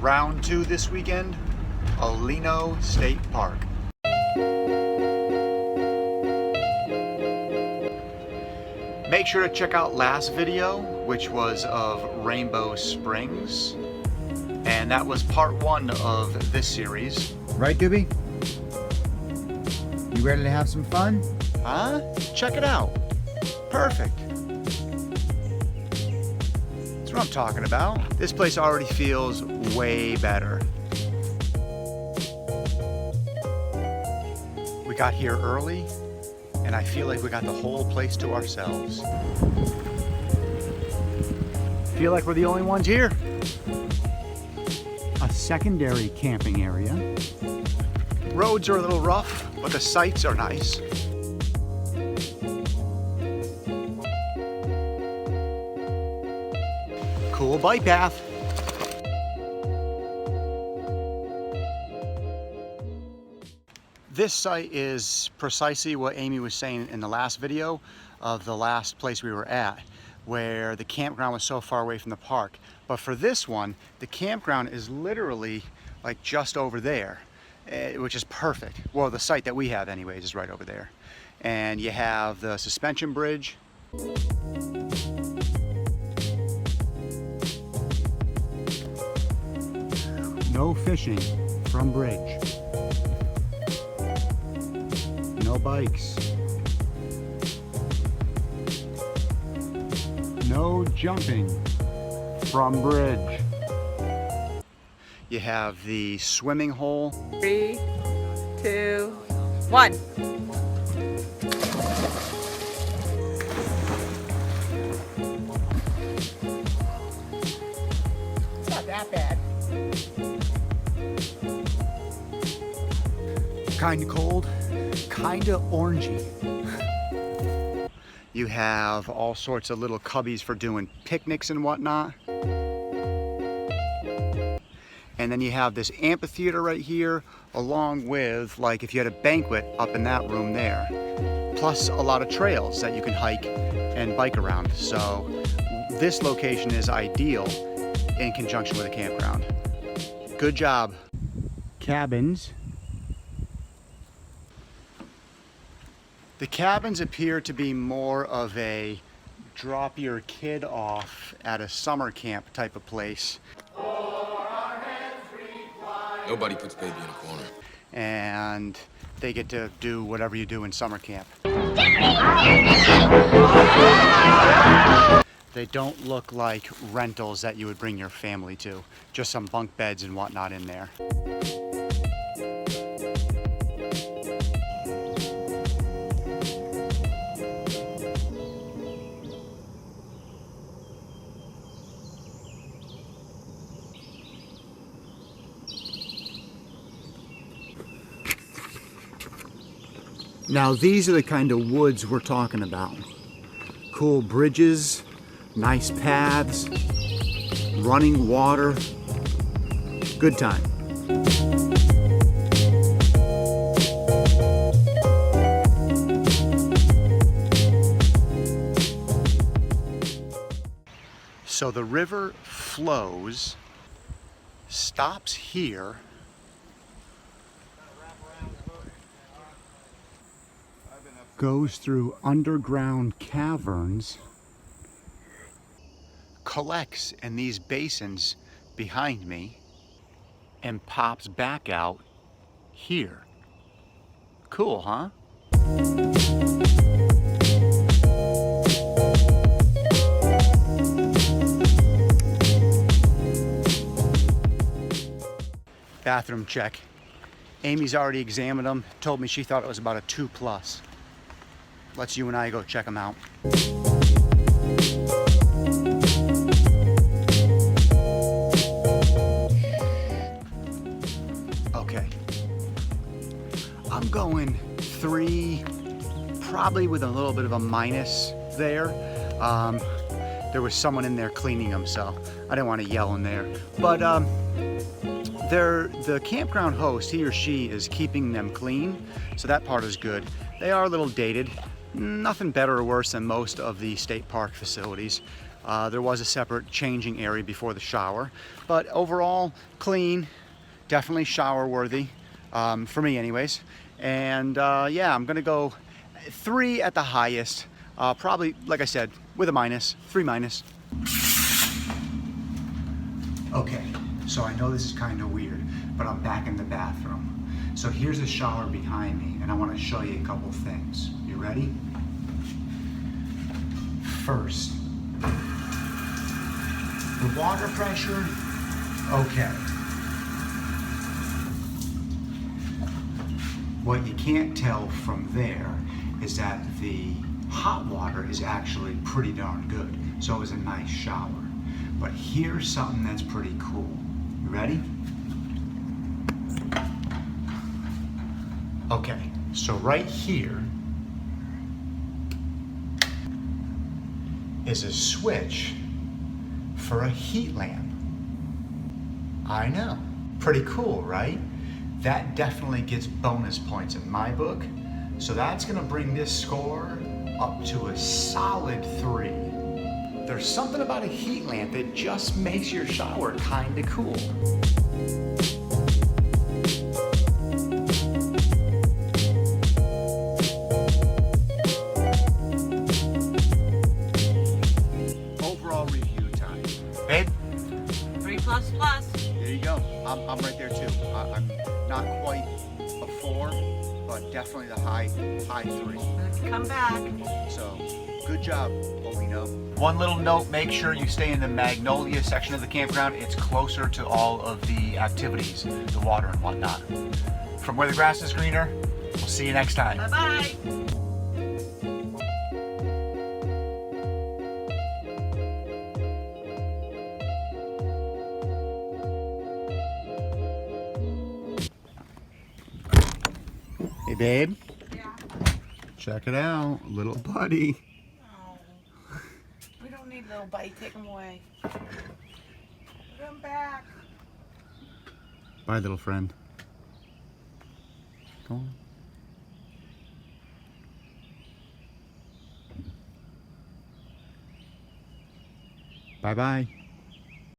Round 2 this weekend, Alino State Park. Make sure to check out last video, which was of Rainbow Springs. And that was part 1 of this series. Right, Doobie? You ready to have some fun? Huh? Check it out. Perfect. That's what I'm talking about. This place already feels way better. We got here early, and I feel like we got the whole place to ourselves. Feel like we're the only ones here. A secondary camping area. Roads are a little rough, but the sights are nice. Cool bike path. This site is precisely what Amy was saying in the last video of the last place we were at, where the campground was so far away from the park. But for this one, the campground is literally like just over there, which is perfect. Well, the site that we have anyways is right over there. And you have the suspension bridge. No fishing from bridge. No bikes. No jumping from bridge. You have the swimming hole. 3, 2, 1. It's not that bad. Kind of cold, kind of orangey. You have all sorts of little cubbies for doing picnics and whatnot. And then you have this amphitheater right here, along with, like, if you had a banquet up in that room there. Plus a lot of trails that you can hike and bike around. So this location is ideal in conjunction with a campground. Good job. Cabins. The cabins appear to be more of a drop your kid off at a summer camp type of place. Nobody puts baby in a corner. And they get to do whatever you do in summer camp. They don't look like rentals that you would bring your family to. Just some bunk beds and whatnot in there. Now these are the kind of woods we're talking about. Cool bridges, nice paths, running water, good time. So the river flows, stops here, Goes through underground caverns. collects in these basins behind me, and pops back out here. Cool, huh? Bathroom check. Amy's already examined them, told me she thought it was about a 2+. Let's you and I go check them out. Okay. I'm going 3, probably with a little bit of a minus there. There was someone in there cleaning them, so I didn't want to yell in there. But the campground host, he or she, is keeping them clean, so that part is good. They are a little dated. Nothing better or worse than most of the state park facilities. There was a separate changing area before the shower, but overall clean, definitely shower worthy, for me anyways. And yeah, I'm gonna go 3 at the highest, probably, like I said, with a minus, 3 minus. Okay, so I know this is kind of weird, but I'm back in the bathroom. So here's the shower behind me, and I want to show you a couple things. You ready? First, the water pressure, okay. What you can't tell from there is that the hot water is actually pretty darn good. So it was a nice shower. But here's something that's pretty cool. You ready? Okay, so right here is a switch for a heat lamp. I know, pretty cool, right? That definitely gets bonus points in my book. So that's gonna bring this score up to a solid 3. There's something about a heat lamp that just makes your shower kinda cool. Overall review time. Babe? 3++. There you go. I'm right there too. I'm not quite a 4, but definitely the high 3. Let's come back. So, good job, Polino. One little note, make sure you stay in the Magnolia section of the campground. It's closer to all of the activities, the water and whatnot. From where the grass is greener, we'll see you next time. Bye-bye. Hey, babe. Yeah. Check it out, little buddy. Oh. We don't need little buddy. Take him away. Put him back. Bye, little friend. Go on. Bye-bye.